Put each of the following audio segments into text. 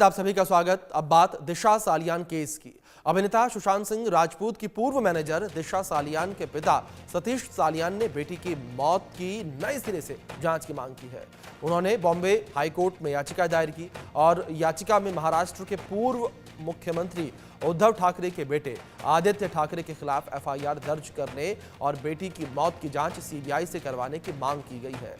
आप सभी का स्वागत। अब बात दिशा सालियान केस की। अभिनेता सुशांत सिंह राजपूत की पूर्व मैनेजर दिशा सालियान के पिता सतीश सालियान ने बेटी की मौत की नए सिरे से जांच की मांग की है। उन्होंने बॉम्बे हाईकोर्ट में याचिका दायर की और याचिका में महाराष्ट्र के पूर्व मुख्यमंत्री उद्धव ठाकरे के बेटे आदित्य ठाकरे के खिलाफ एफआईआर दर्ज करने और बेटी की मौत की जांच सीबीआई से करवाने की मांग की गई है।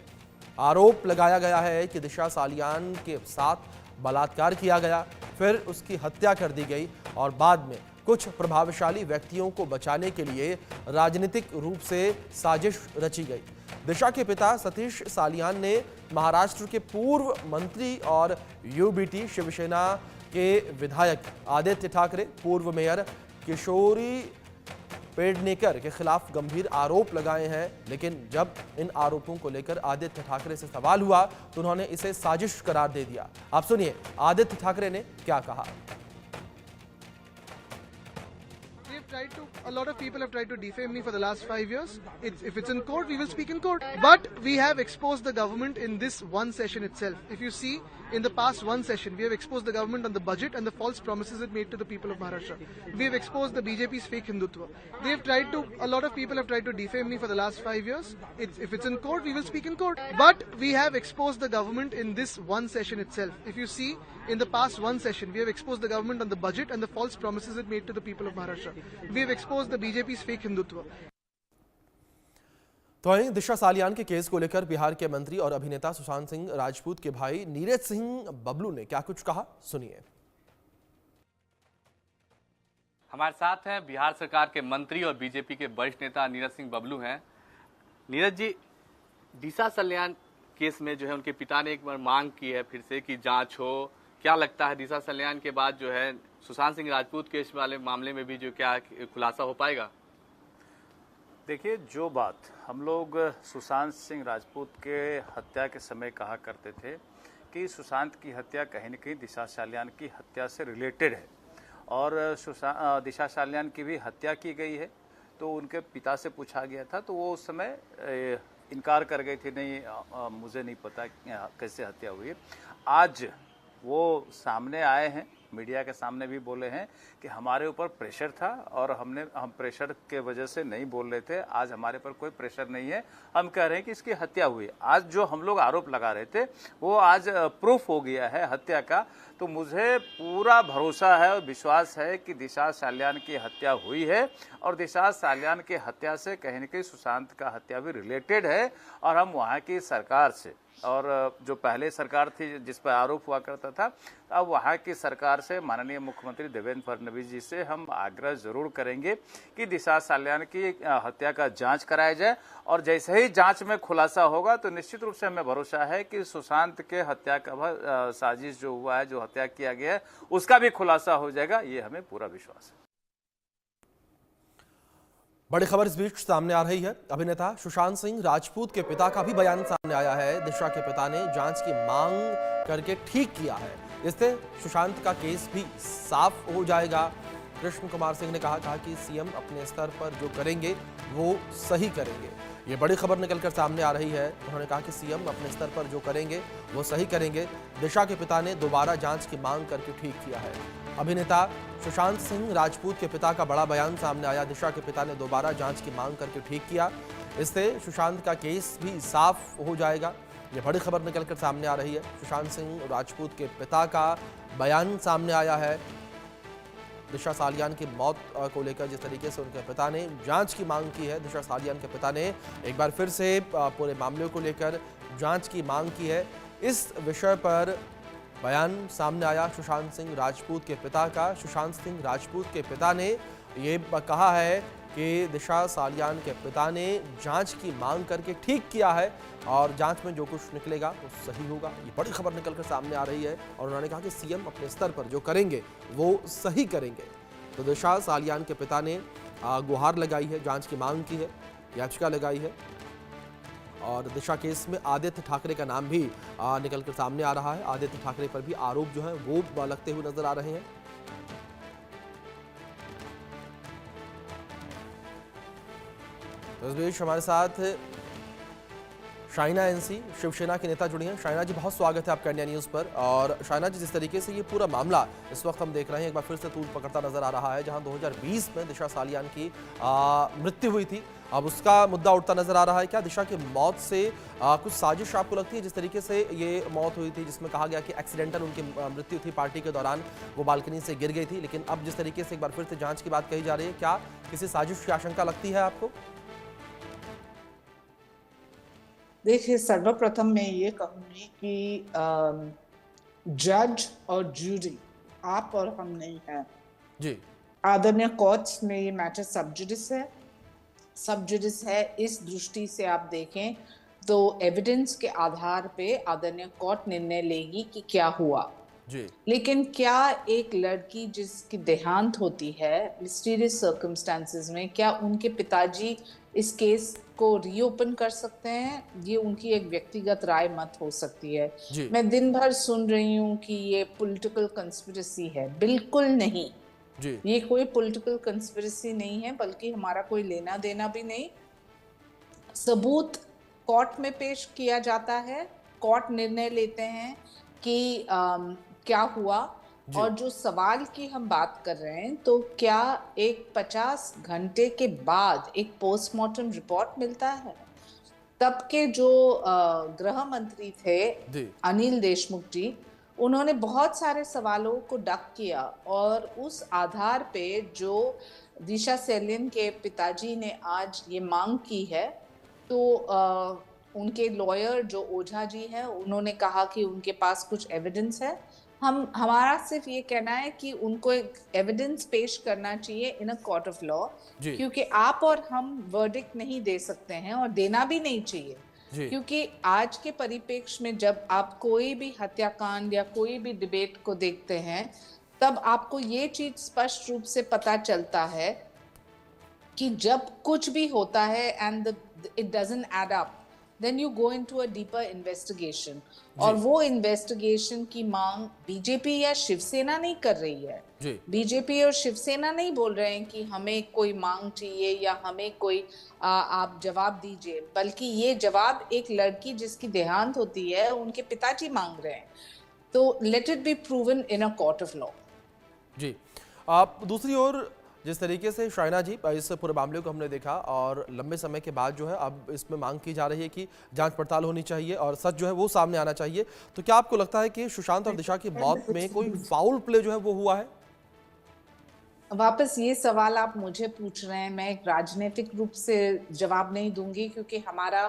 आरोप लगाया गया है कि दिशा सालियान के साथ बलात्कार किया गया, फिर उसकी हत्या कर दी गई और बाद में कुछ प्रभावशाली व्यक्तियों को बचाने के लिए राजनीतिक रूप से साजिश रची गई। दिशा के पिता सतीश सालियान ने महाराष्ट्र के पूर्व मंत्री और यूबीटी शिवसेना के विधायक आदित्य ठाकरे, पूर्व मेयर किशोरी पेडनेकर के खिलाफ गंभीर आरोप लगाए हैं। लेकिन जब इन आरोपों को लेकर आदित्य ठाकरे से सवाल हुआ तो उन्होंने इसे साजिश करार दे दिया। आप सुनिए आदित्य ठाकरे ने क्या कहा। A lot of people have tried to defame me for the last 5 years. If it's in court, we will speak in court. But we have exposed the government in this one session itself. If you see, in the past one session, we have exposed the government on the budget and the false promises it made to the people of Maharashtra. We have exposed the BJP's fake Hindutva. A lot of people have tried to defame me for the last 5 years. If it's in court, we will speak in court. But we have exposed the government in this one session itself. If you see, in the past one session, we have exposed the government on the budget and the false promises it made to the people of Maharashtra. We have exposed the BJP's fake Hindutva. तो वहीं दिशा सालियान के case को लेकर बिहार के मंत्री और अभिनेता सुशांत सिंह राजपूत के भाई नीरज सिंह बबलू ने क्या कुछ कहा, सुनिए। हमारे साथ हैं बिहार सरकार के मंत्री और बीजेपी के वरिष्ठ नेता नीरज सिंह बबलू हैं। नीरज जी, दिशा सालियान केस में जो है उनके पिता ने एक बार मांग की है फिर से कि जांच हो। क्या लगता है दिशा सालियान के बाद जो है सुशांत सिंह राजपूत केस वाले मामले में भी जो क्या खुलासा हो पाएगा? देखिए, जो बात हम लोग सुशांत सिंह राजपूत के हत्या के समय कहा करते थे कि सुशांत की हत्या कहीं न कहीं दिशा सालियान की हत्या से रिलेटेड है और दिशा सालियान की भी हत्या की गई है, तो उनके पिता से पूछा गया था तो वो उस समय इनकार कर गए थे, नहीं मुझे नहीं पता कैसे हत्या हुई है। आज वो सामने आए हैं, मीडिया के सामने भी बोले हैं कि हमारे ऊपर प्रेशर था और हम प्रेशर के वजह से नहीं बोल रहे थे। आज हमारे पर कोई प्रेशर नहीं है, हम कह रहे हैं कि इसकी हत्या हुई है। आज जो हम लोग आरोप लगा रहे थे वो आज प्रूफ हो गया है हत्या का। तो मुझे पूरा भरोसा है और विश्वास है कि दिशा सालियान की हत्या हुई है और दिशा सालियान की हत्या से कहीं न कहीं सुशांत का हत्या भी रिलेटेड है। और हम वहाँ की सरकार से, और जो पहले सरकार थी जिस पर आरोप हुआ करता था, अब वहाँ की सरकार से माननीय मुख्यमंत्री देवेंद्र फडणवीस जी से हम आग्रह जरूर करेंगे कि दिशा सालियान की हत्या का जांच कराया जाए और जैसे ही जांच में खुलासा होगा तो निश्चित रूप से हमें भरोसा है कि सुशांत के हत्या का साजिश जो हुआ है, जो हत्या किया गया है, उसका भी खुलासा हो जाएगा, ये हमें पूरा विश्वास है। बड़ी खबर इस बीच सामने आ रही है। अभिनेता सुशांत सिंह राजपूत के पिता का भी बयान सामने आया है। दिशा के पिता ने जांच की मांग करके ठीक किया है, इससे सुशांत का केस भी साफ हो जाएगा। कृष्ण कुमार सिंह ने कहा कि सीएम अपने स्तर पर जो करेंगे वो सही करेंगे। ये बड़ी खबर निकलकर सामने आ रही है। उन्होंने कहा कि सीएम अपने स्तर पर जो करेंगे वो सही करेंगे। दिशा के पिता ने दोबारा जांच की मांग करके ठीक किया है। अभिनेता सुशांत सिंह राजपूत के पिता का बड़ा बयान सामने आया। दिशा के पिता ने दोबारा जांच की मांग करके ठीक किया, इससे सुशांत का केस भी साफ हो जाएगा। ये बड़ी खबर निकलकर सामने आ रही है। सुशांत सिंह राजपूत के पिता का बयान सामने आया है। दिशा सालियान की मौत को लेकर जिस तरीके से उनके पिता ने जांच की मांग की है, दिशा सालियान के पिता ने एक बार फिर से पूरे मामले को लेकर जांच की मांग की है। इस विषय पर बयान सामने आया सुशांत सिंह राजपूत के पिता का। सुशांत सिंह राजपूत के पिता ने ये कहा है कि दिशा सालियान के पिता ने जांच की मांग करके ठीक किया है और जांच में जो कुछ निकलेगा वो सही होगा। ये बड़ी खबर निकलकर सामने आ रही है और उन्होंने कहा कि सीएम अपने स्तर पर जो करेंगे वो सही करेंगे। तो दिशा सालियान के पिता ने गुहार लगाई है, जांच की मांग की है, याचिका लगाई है और दिशा केस में आदित्य ठाकरे का नाम भी निकलकर सामने आ रहा है। आदित्य ठाकरे पर भी आरोप जो है वो लगते हुए नजर आ रहे हैं। तो इस बीच हमारे साथ शाइना एनसी शिवसेना के नेता जुड़ी हैं। शाइना जी, बहुत स्वागत है आपका इंडिया न्यूज़ पर। और शाइना जी, जिस तरीके से ये पूरा मामला इस वक्त हम देख रहे हैं, एक बार फिर से तूल पकड़ता नजर आ रहा है। जहां 2020 में दिशा सालियान की मृत्यु हुई थी, अब उसका मुद्दा उठता नजर आ रहा है। क्या दिशा की मौत से कुछ साजिश आपको लगती है? जिस तरीके से ये मौत हुई थी, जिसमें कहा गया कि एक्सीडेंटल उनकी मृत्यु थी, पार्टी के दौरान वो बालकनी से गिर गई थी, लेकिन अब जिस तरीके से एक बार फिर से जांच की बात कही जा रही है, क्या किसी साजिश की आशंका लगती है आपको? देखिए, सर्वप्रथम मैं ये कहूंगी कि जज और जूरी आप और हम नहीं हैं जी। आदरणीय कोर्ट्स में ये मैटर सब जुडिस है। इस दृष्टि से आप देखें तो एविडेंस के आधार पे आदरणीय कोर्ट निर्णय लेगी कि क्या हुआ जी। लेकिन क्या एक लड़की जिसकी देहांत होती है मिस्टीरियस सर्कमस्टांसेस में, क्या उनके पिताजी इस केस को रीओपन कर सकते हैं? ये उनकी एक व्यक्तिगत राय मत हो सकती है। मैं दिन भर सुन रही हूँ कि ये पॉलिटिकल कंस्पिरेसी है। बिल्कुल नहीं जी। ये कोई पॉलिटिकल कंस्पिरेसी नहीं है, बल्कि हमारा कोई लेना देना भी नहीं। सबूत कोर्ट में पेश किया जाता है, कोर्ट निर्णय लेते हैं कि क्या हुआ। और जो सवाल की हम बात कर रहे हैं, तो क्या एक 50 घंटे के बाद एक पोस्टमार्टम रिपोर्ट मिलता है? तब के जो गृह मंत्री थे अनिल देशमुख जी, उन्होंने बहुत सारे सवालों को डक किया और उस आधार पे जो दिशा सालियान के पिताजी ने आज ये मांग की है, तो उनके लॉयर जो ओझा जी हैं, उन्होंने कहा कि उनके पास कुछ एविडेंस है। हमारा सिर्फ ये कहना है कि उनको एक एविडेंस पेश करना चाहिए इन अ कोर्ट ऑफ लॉ, क्योंकि आप और हम वर्डिक्ट नहीं दे सकते हैं और देना भी नहीं चाहिए। क्योंकि आज के परिप्रेक्ष्य में जब आप कोई भी हत्याकांड या कोई भी डिबेट को देखते हैं, तब आपको ये चीज स्पष्ट रूप से पता चलता है कि जब कुछ भी होता है and it doesn't add up, then you go into a deeper investigation। और वो इन्वेस्टिगेशन की मांग बीजेपी या शिवसेना नहीं कर रही है। बीजेपी और शिवसेना नहीं बोल रहे हैं कि हमें कोई मांग चाहिए या हमें कोई आप जवाब दीजिए, बल्कि ये जवाब एक लड़की जिसकी देहांत होती है उनके पिताजी मांग रहे हैं। तो let it be proven in a court of law. जी। आप दूसरी ओर जिस तरीके से शाइना जी इस पूरे मामले को हमने देखा और लंबे समय के बाद जो है अब इसमें मांग की जा रही है कि जांच पड़ताल होनी चाहिए और सच जो है वो सामने आना चाहिए, तो क्या आपको लगता है कि सुशांत और दिशा की मौत में कोई फाउल प्ले जो है वो हुआ है? वापस ये सवाल आप मुझे पूछ रहे हैं, मैं एक राजनीतिक रूप से जवाब नहीं दूंगी क्योंकि हमारा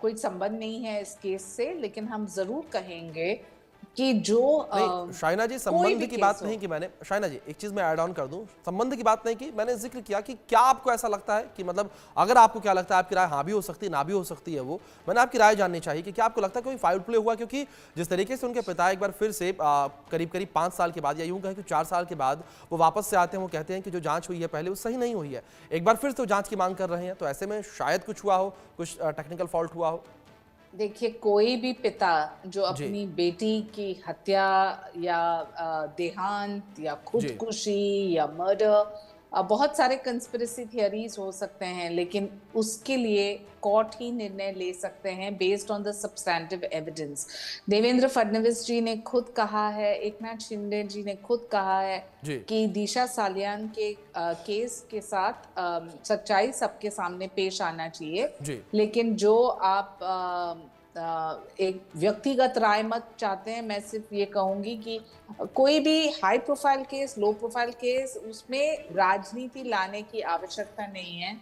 कोई संबंध नहीं है इस केस से, लेकिन हम जरूर कहेंगे कि जो शाइना जी, संबंध की बात नहीं की मैंने। शाइना जी, एक चीज मैं ऐड ऑन कर दूं, संबंध की बात नहीं की मैंने, जिक्र किया कि क्या आपको ऐसा लगता है कि मतलब अगर आपको क्या लगता है, आपकी राय हाँ भी हो सकती है ना भी हो सकती है, वो मैंने आपकी राय जाननी चाहिए कि क्या आपको लगता है कोई फाउल प्ले हुआ? क्योंकि जिस तरीके से उनके पिता एक बार फिर से करीब 5 साल के बाद या यूं कहें कि 4 साल के बाद वो वापस से आते हैं, वो कहते हैं कि जो जांच हुई है पहले वो सही नहीं हुई है, एक बार फिर से वो जांच की मांग कर रहे हैं, तो ऐसे में शायद कुछ हुआ हो, कुछ टेक्निकल फॉल्ट हुआ हो। देखिए, कोई भी पिता जो अपनी बेटी की हत्या या देहांत या खुदकुशी या मर्डर, बहुत सारे कंस्पिरेसी थियरीज हो सकते हैं, लेकिन उसके लिए कोर्ट ही निर्णय ले सकते हैं based on the substantive evidence. Devendra Fadnavis ji ने खुद कहा है, एकनाथ शिंदे जी ने खुद कहा है कि दिशा सालियान के केस के साथ सच्चाई सबके सामने पेश आना चाहिए, लेकिन जो आप एक व्यक्तिगत राय मत चाहते हैं, मैं सिर्फ ये कहूंगी कि कोई भी high profile case, low profile case, उसमें राजनीति लाने की आवश्यकता नहीं है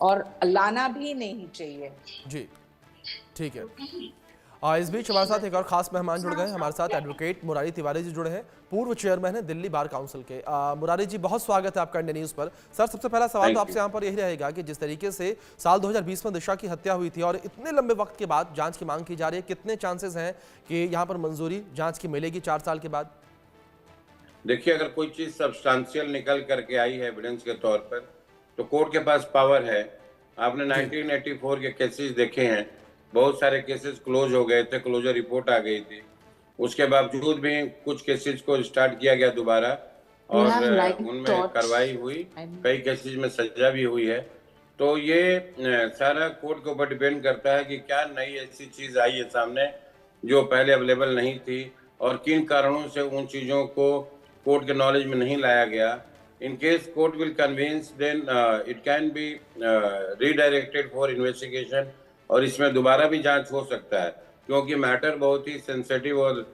और लाना भी नहीं चाहिए। जी, ठीक है। इस बीच हमारे साथ एक और खास मेहमान जुड़ गए। हमारे साथ एडवोकेट मुरारी तिवारी जी जुड़े हैं, पूर्व चेयरमैन हैं दिल्ली बार काउंसिल के। मुरारी जी, बहुत स्वागत है आपका इंडिया न्यूज़ पर। सर, सबसे पहला सवाल तो आपसे यहाँ पर यही रहेगा कि जिस तरीके से साल 2020 में दिशा की हत्या हुई थी और इतने लंबे वक्त के बाद जांच की मांग की जा रही है, कितने चांसेस हैं कि यहाँ पर मंजूरी जांच की मिलेगी 4 साल के बाद? देखिए, अगर कोई चीज सब्सटेंशियल निकल करके आई है एविडेंस के तौर पर, तो कोर्ट के पास पावर है। आपने 1984 के केसेस देखे हैं, बहुत सारे केसेस क्लोज हो गए थे, क्लोजर रिपोर्ट आ गई थी, उसके बावजूद भी कुछ केसेस को स्टार्ट किया गया दोबारा और उनमें कार्रवाई हुई, कई केसेस में सजा भी हुई है। तो ये सारा कोर्ट के ऊपर डिपेंड करता है कि क्या नई ऐसी चीज आई है सामने जो पहले अवेलेबल नहीं थी और किन कारणों से उन चीजों को कोर्ट के नॉलेज में नहीं लाया गया. In case court will convince, then it can be redirected for investigation और इसमें दोबारा भी जांच हो सकता है क्योंकि मैटर बहुत ही सेंसिटिव और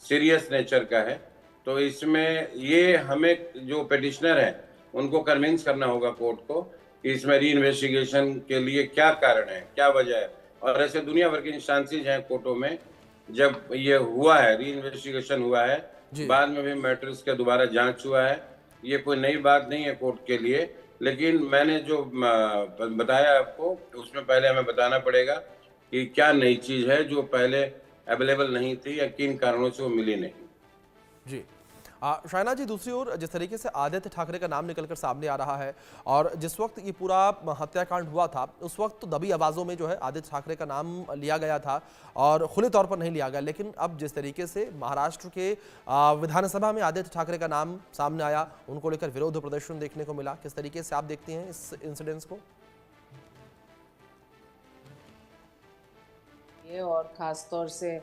सीरियस नेचर का है. तो इसमें ये हमें जो पिटिशनर है उनको कन्विंस करना होगा कोर्ट को कि इसमें री इन्वेस्टिगेशन के लिए क्या कारण है, क्या वजह है. और ऐसे दुनिया भर की इंस्टांसेज हैं कोर्टों में जब ये हुआ है, री इन्वेस्टिगेशन हुआ है, बाद में भी मैटर्स का दोबारा जांच हुआ है. ये कोई नई बात नहीं है कोर्ट के लिए, लेकिन मैंने जो बताया आपको उसमें पहले हमें बताना पड़ेगा कि क्या नई चीज है जो पहले अवेलेबल नहीं थी या किन कारणों से वो मिली नहीं. जी शायना जी, दूसरी ओर जिस तरीके से आदित्य ठाकरे का नाम निकलकर सामने आ रहा है और जिस वक्त ये पूरा हत्याकांड हुआ था उस वक्त तो दबी आवाज़ों में जो है आदित्य ठाकरे का नाम लिया गया था और खुले तौर पर नहीं लिया गया, लेकिन अब जिस तरीके से महाराष्ट्र के विधानसभा में आदित्य ठाकरे का नाम सामने आया, उनको लेकर विरोध प्रदर्शन देखने को मिला, किस तरीके से आप देखते हैं इस इंसिडेंट्स को? और खासतौर से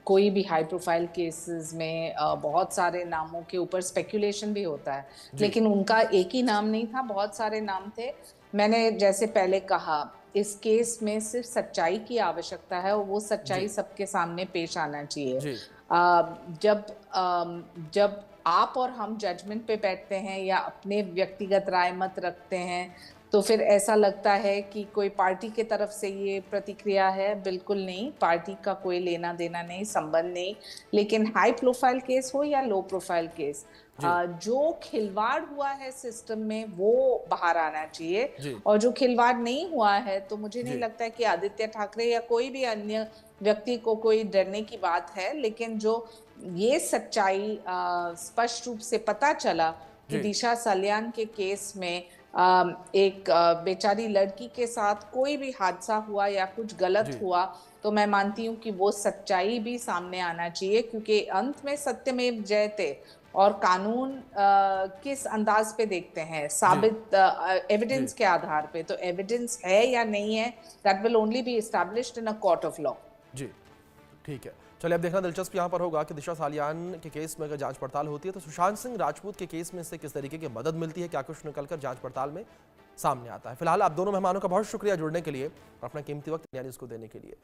कोई भी हाई प्रोफाइल केसेस में बहुत सारे नामों के ऊपर स्पेकुलेशन भी होता है, लेकिन उनका एक ही नाम नहीं था, बहुत सारे नाम थे. मैंने जैसे पहले कहा, इस केस में सिर्फ सच्चाई की आवश्यकता है और वो सच्चाई सबके सामने पेश आना चाहिए. जब आप और हम जजमेंट पे बैठते हैं या अपने व्यक्तिगत राय मत रखते हैं तो फिर ऐसा लगता है कि कोई पार्टी के तरफ से ये प्रतिक्रिया है. बिल्कुल नहीं, पार्टी का कोई लेना देना नहीं, संबंध नहीं. लेकिन हाई प्रोफाइल केस हो या लो प्रोफाइल केस, जो खिलवाड़ हुआ है सिस्टम में वो बाहर आना चाहिए. और जो खिलवाड़ नहीं हुआ है तो मुझे नहीं लगता है कि आदित्य ठाकरे या कोई भी अन्य व्यक्ति को कोई डरने की बात है. लेकिन जो ये सच्चाई स्पष्ट रूप से पता चला कि दिशा सल्यान के केस में एक बेचारी लड़की के साथ कोई भी हादसा हुआ या कुछ गलत हुआ, तो मैं मानती हूँ कि वो सच्चाई भी सामने आना चाहिए, क्योंकि अंत में सत्यमेव जयते. और कानून किस अंदाज पे देखते हैं, साबित एविडेंस के आधार पे. तो एविडेंस है या नहीं है, that will only be established in a court of law. जी ठीक है, चलिए अब देखना दिलचस्प यहाँ पर होगा कि दिशा सालियान के केस में अगर जांच पड़ताल होती है तो सुशांत सिंह राजपूत के केस में से किस तरीके की मदद मिलती है, क्या कुछ निकलकर जांच पड़ताल में सामने आता है. फिलहाल आप दोनों मेहमानों का बहुत शुक्रिया जुड़ने के लिए और अपना कीमती वक्त न्यूज़ को देने के लिए.